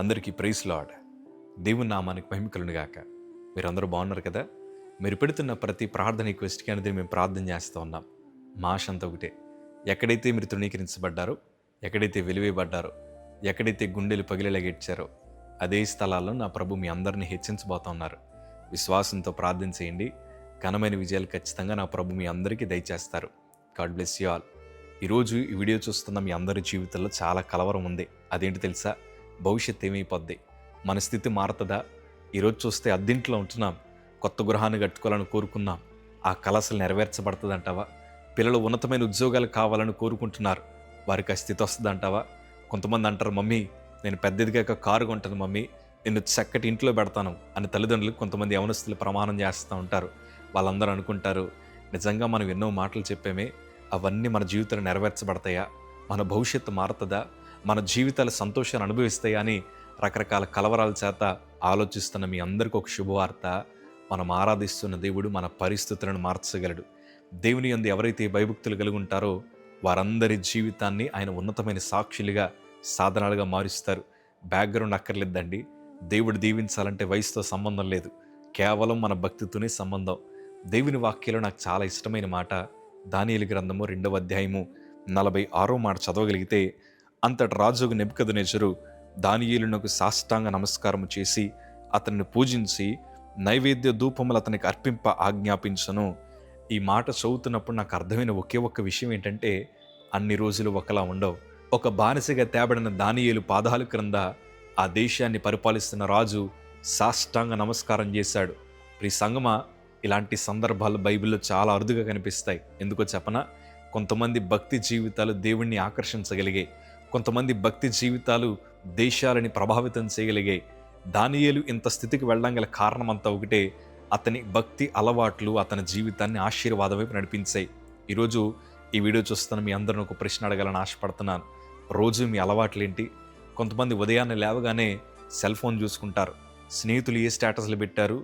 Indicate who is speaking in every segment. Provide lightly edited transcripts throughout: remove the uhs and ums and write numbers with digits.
Speaker 1: అందరికీ praise lord. దేవుని నామానికి మహిమ కలుగును గాక. మీరందరూ బాగున్నారు కదా? మీరు పెడుతున్న ప్రతి ప్రార్థన రిక్వెస్ట్‌కి అనేది మేము ప్రార్థన చేస్తూ ఉన్నాం. మా ఆశ అంతా ఒకటే. ఎక్కడైతే మీరు తృణీకరించబడ్డారో, ఎక్కడైతే వెలివేయబడ్డారో, ఎక్కడైతే గుండెలు పగిలేలాగా ఏడ్చారో, అదే స్థలాల్లో నా ప్రభు మీ అందరిని హెచ్చించబోతా ఉన్నారు. విశ్వాసంతో ప్రార్థన చేయండి. ఘనమైన విజయాలు ఖచ్చితంగా నా ప్రభు మీ అందరికీ దయచేస్తారు. God bless you all. ఈరోజు ఈ వీడియో చూస్తున్న మీ అందరి జీవితంలో చాలా కలవరం ఉంది. అదేంటి తెలుసా? భవిష్యత్తు ఏమైపోద్ది? మన స్థితి మారుతుందా? ఈరోజు చూస్తే అద్దెంట్లో ఉంటున్నాం, కొత్త గృహాన్ని కట్టుకోవాలని కోరుకున్నాం. ఆ కల అసలు నెరవేర్చబడుతుందంటావా? పిల్లలు ఉన్నతమైన ఉద్యోగాలు కావాలని కోరుకుంటున్నారు, వారికి ఆ స్థితి వస్తుందంటావా? కొంతమంది అంటారు, మమ్మీ నేను పెద్ద ఎదిగాక కారు కొంటాను మమ్మీ, నిన్ను చక్కటి ఇంట్లో పెడతాను అని తల్లిదండ్రులకు కొంతమంది యవనస్తులు ప్రమాణం చేస్తూ ఉంటారు. వాళ్ళందరూ అనుకుంటారు, నిజంగా మనం ఎన్నో మాటలు చెప్పామే, అవన్నీ మన జీవితంలో నెరవేర్చబడతాయా? మన భవిష్యత్తు మారుతుందా? మన జీవితాల సంతోషాన్ని అనుభవిస్తాయా అని రకరకాల కలవరాల చేత ఆలోచిస్తున్న మీ అందరికీ ఒక శుభవార్త. మనం ఆరాధిస్తున్న దేవుడు మన పరిస్థితులను మార్చగలడు. దేవుని యందు ఎవరైతే భయభక్తులు కలిగి ఉంటారో వారందరి జీవితాన్ని ఆయన ఉన్నతమైన సాక్షులుగా, సాధనాలుగా మారుస్తారు. బ్యాక్గ్రౌండ్ అక్కర్లేదండి. దేవుడు దీవించాలంటే వయసుతో సంబంధం లేదు, కేవలం మన భక్తితోనే సంబంధం. దేవుని వాక్యంలో నాకు చాలా ఇష్టమైన మాట, దానియేలు గ్రంథము 2వ అధ్యాయము 46వ మాట చదవగలిగితే, అంతటి రాజుకు నెబుకద్నెజరు దానియేలునకు సాష్టాంగ నమస్కారము చేసి అతన్ని పూజించి నైవేద్య ధూపములు అతనికి అర్పింప ఆజ్ఞాపించను. ఈ మాట చదువుతున్నప్పుడు నాకు అర్థమైన ఒకే ఒక్క విషయం ఏంటంటే, అన్ని రోజులు ఒకలా ఉండవు. ఒక బానిసగా తేబడిన దానియేలు పాదాల క్రింద ఆ దేశాన్ని పరిపాలిస్తున్న రాజు సాష్టాంగ నమస్కారం చేశాడు. ప్రియ సంగమా, ఇలాంటి సందర్భాలు బైబిల్లో చాలా అరుదుగా కనిపిస్తాయి. ఎందుకో చెప్పనా? కొంతమంది భక్తి జీవితాలు దేవుణ్ణి ఆకర్షించగలిగాయి, కొంతమంది భక్తి జీవితాలు దేశాలని ప్రభావితం చేయగలిగాయి. దానియేలు ఇంత స్థితికి వెళ్ళడం గల కారణం అంతా ఒకటే, అతని భక్తి అలవాట్లు అతని జీవితాన్ని ఆశీర్వాదం వైపు నడిపించాయి. ఈరోజు ఈ వీడియో చూస్తున్న మీ అందరిని ఒక ప్రశ్న అడగాలని ఆశపడుతున్నాను. రోజు మీ అలవాట్లు ఏంటి? కొంతమంది ఉదయాన్నే లేవగానే సెల్ ఫోన్ చూసుకుంటారు. స్నేహితులు ఏ స్టేటస్లు పెట్టారు,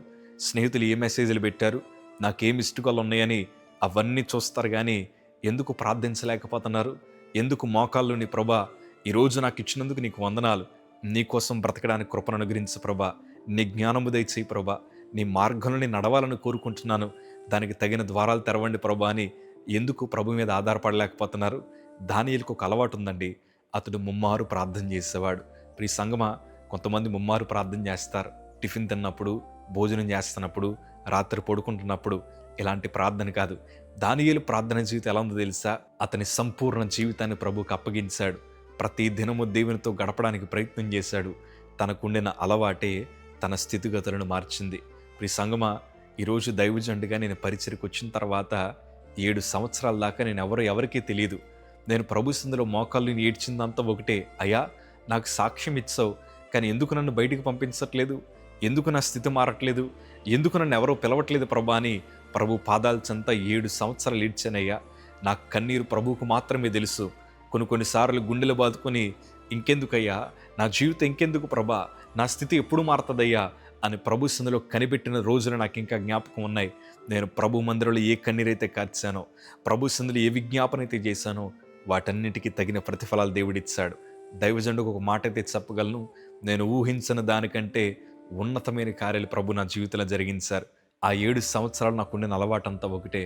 Speaker 1: స్నేహితులు ఏ మెసేజ్లు పెట్టారు, నాకేం మిస్డ్ కాల్ ఉన్నాయని అవన్నీ చూస్తారు. కానీ ఎందుకు ప్రార్థించలేకపోతున్నారు? ఎందుకు మోకాల్లోని ప్రభా, ఈరోజు నాకు ఇచ్చినందుకు నీకు వందనాలు, నీకోసం బ్రతకడానికి కృపను అనుగ్రహించు ప్రభా, నీ జ్ఞానము దయచేయి ప్రభా, నీ మార్గంలో నడవాలని కోరుకుంటున్నాను, దానికి తగిన ద్వారాలు తెరవండి ప్రభా అని ఎందుకు ప్రభు మీద ఆధారపడలేకపోతున్నారు? దానియేలుకు ఒక అలవాటు ఉందండి, అతడు ముమ్మారు ప్రార్థన చేసేవాడు. ప్రియ సంగమా, కొంతమంది ముమ్మారు ప్రార్థన చేస్తారు. టిఫిన్ తిన్నప్పుడు, భోజనం చేస్తున్నప్పుడు, రాత్రి పడుకుంటున్నప్పుడు. ఇలాంటి ప్రార్థన కాదు. దానియేలు ప్రార్థన జీవితం ఎలా ఉందో తెలుసా? అతని సంపూర్ణ జీవితాన్ని ప్రభువుకు అప్పగించాడు. ప్రతి దినము దేవునితో గడపడానికి ప్రయత్నం చేశాడు. తనకుండిన అలవాటే తన స్థితిగతులను మార్చింది. ప్రియ సంగమా, ఈరోజు దైవజనుడిగా నేను పరిచయకు వచ్చిన తర్వాత 7 సంవత్సరాల దాకా నేను ఎవరికీ తెలియదు. నేను ప్రభు సందులో మోకాళ్ళు ఏడ్చిందంతా ఒకటే, అయ్యా నాకు సాక్ష్యం ఇచ్చావు, కానీ ఎందుకు నన్ను బయటికి పంపించట్లేదు? ఎందుకు నా స్థితి మారట్లేదు? ఎందుకు నన్ను ఎవరో పిలవట్లేదు ప్రభా అని ప్రభు పాదాల చెంత 7 సంవత్సరాలు ఏడ్చానయ్యా. నా కన్నీరు ప్రభువుకు మాత్రమే తెలుసు. కొన్నిసార్లు గుండెలు బాదుకొని, ఇంకెందుకయ్యా నా జీవితం, ఇంకెందుకు ప్రభా, నా స్థితి ఎప్పుడు మారుతుందయ్యా అని ప్రభు సందులో కనిపెట్టిన రోజులు నాకు ఇంకా జ్ఞాపకం ఉన్నాయి. నేను ప్రభు మందిరంలో ఏ కన్నీరైతే కార్చానో, ప్రభు సందులో ఏ విజ్ఞాపన అయితే చేశానో, వాటన్నిటికీ తగిన ప్రతిఫలాలు దేవుడిచ్చాడు. దైవజనుడికి ఒక మాట అయితే చెప్పగలను, నేను ఊహించిన దానికంటే ఉన్నతమైన కార్యాలు ప్రభు నా జీవితంలో జరిగించారు. ఆ 7 సంవత్సరాలు నాకుండిన అలవాటంతా ఒకటే,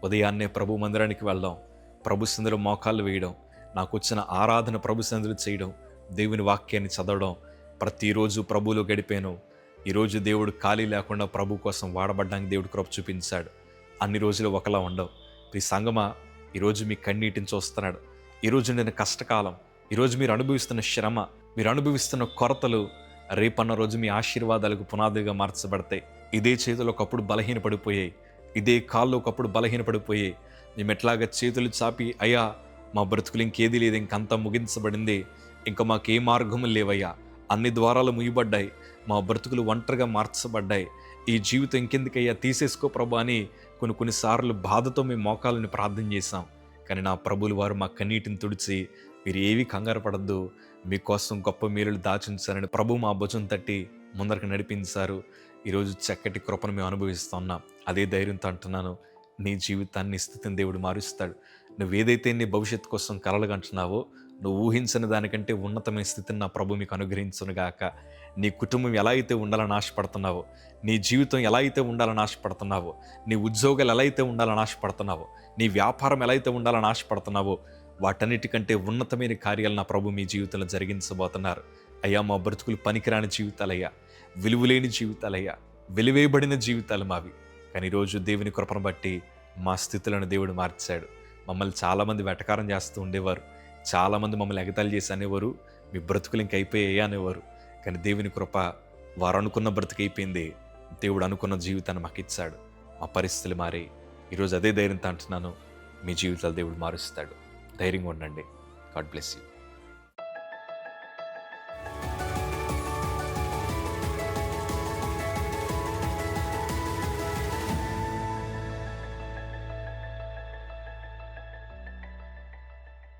Speaker 1: ఉదయాన్నే ప్రభు మందిరానికి వెళ్ళడం, ప్రభు సందులో మోకాళ్ళు వేయడం, నాకు వచ్చిన ఆరాధన ప్రభు సన్నిధిలో చేయడం, దేవుని వాక్యాన్ని చదవడం, ప్రతిరోజు ప్రభువులో గడిపాను. ఈరోజు దేవుడు ఖాళీ లేకుండా ప్రభు కోసం వాడబడ్డానికి దేవుడు కృప చూపించాడు. అన్ని రోజులు ఒకలా ఉండవు. ఈ సంగమా, ఈరోజు మీ కన్నీటిని చూస్తున్నాడు. ఈరోజు నేను కష్టకాలం, ఈరోజు మీరు అనుభవిస్తున్న శ్రమ, మీరు అనుభవిస్తున్న కొరతలు రేపన్న రోజు మీ ఆశీర్వాదాలకు పునాదిగా మార్చబడతాయి. ఇదే చేతులు ఒకప్పుడు బలహీనపడిపోయాయి, ఇదే కాళ్ళు ఒకప్పుడు బలహీనపడిపోయాయి. మేము ఎట్లాగా చేతులు చాపి, అయ్యా మా బ్రతుకులు ఇంకేది లేదు, ఇంకంతా ముగించబడింది, ఇంకా మాకే మార్గము లేవయ్యా, అన్ని ద్వారాలు ముయ్యబడ్డాయి, మా బ్రతుకులు ఒంటరిగా మార్చబడ్డాయి, ఈ జీవితం ఇంకెందుకయ్యా, తీసేసుకో ప్రభు అని కొన్నిసార్లు బాధతో మేము మోకాలని ప్రార్థన చేశాం. కానీ నా ప్రభులు వారు మా కన్నీటిని తుడిచి, మీరు ఏవి కంగారు పడద్దు, మీకోసం గొప్ప మేలులు దాచుంచారని ప్రభు మా భుజం తట్టి ముందరకు నడిపించారు. ఈరోజు చక్కటి కృపను మేము అనుభవిస్తున్నాం. అదే ధైర్యంతో అంటున్నాను, నీ జీవితాన్ని, స్థితిని దేవుడు మారుస్తాడు. నువ్వేదైతే నీ భవిష్యత్తు కోసం కలలుగంటున్నావో నువ్వు ఊహించని దానికంటే ఉన్నతమైన స్థితిని నా ప్రభు మీకు అనుగ్రహించునుగాక. నీ కుటుంబం ఎలా అయితే ఉండాలని ఆశపడుతున్నావో, నీ జీవితం ఎలా అయితే ఉండాలని ఆశపడుతున్నావో, నీ ఉద్యోగాలు ఎలా అయితే ఉండాలని ఆశపడుతున్నావో, నీ వ్యాపారం ఎలా అయితే ఉండాలని ఆశపడుతున్నావో, వాటన్నిటికంటే ఉన్నతమైన కార్యాలు నా ప్రభు మీ జీవితంలో జరిగించబోతున్నారు. అయ్యా, మా బ్రతుకులు పనికిరాని జీవితాలయ్యా, విలువలేని జీవితాలయ్యా, వెలివేయబడిన జీవితాలు మావి. కానీ ఈరోజు దేవుని కృపను బట్టి మా స్థితులను దేవుడు మార్చాడు. మమ్మల్ని చాలామంది వెటకారం చేస్తూ ఉండేవారు, చాలామంది మమ్మల్ని ఎగతాళి చేసి అనేవారు, మీ బ్రతుకులు ఇంక అయిపోయాయి అనేవారు. కానీ దేవుని కృప, వారు అనుకున్న బ్రతుకు అయిపోయింది, దేవుడు అనుకున్న జీవితాన్ని మాకు ఇచ్చాడు. మా పరిస్థితులు మారి ఈరోజు అదే ధైర్యంతో అంటున్నాను, మీ జీవితాలు దేవుడు మారుస్తాడు. ధైర్యంగా ఉండండి. God bless you.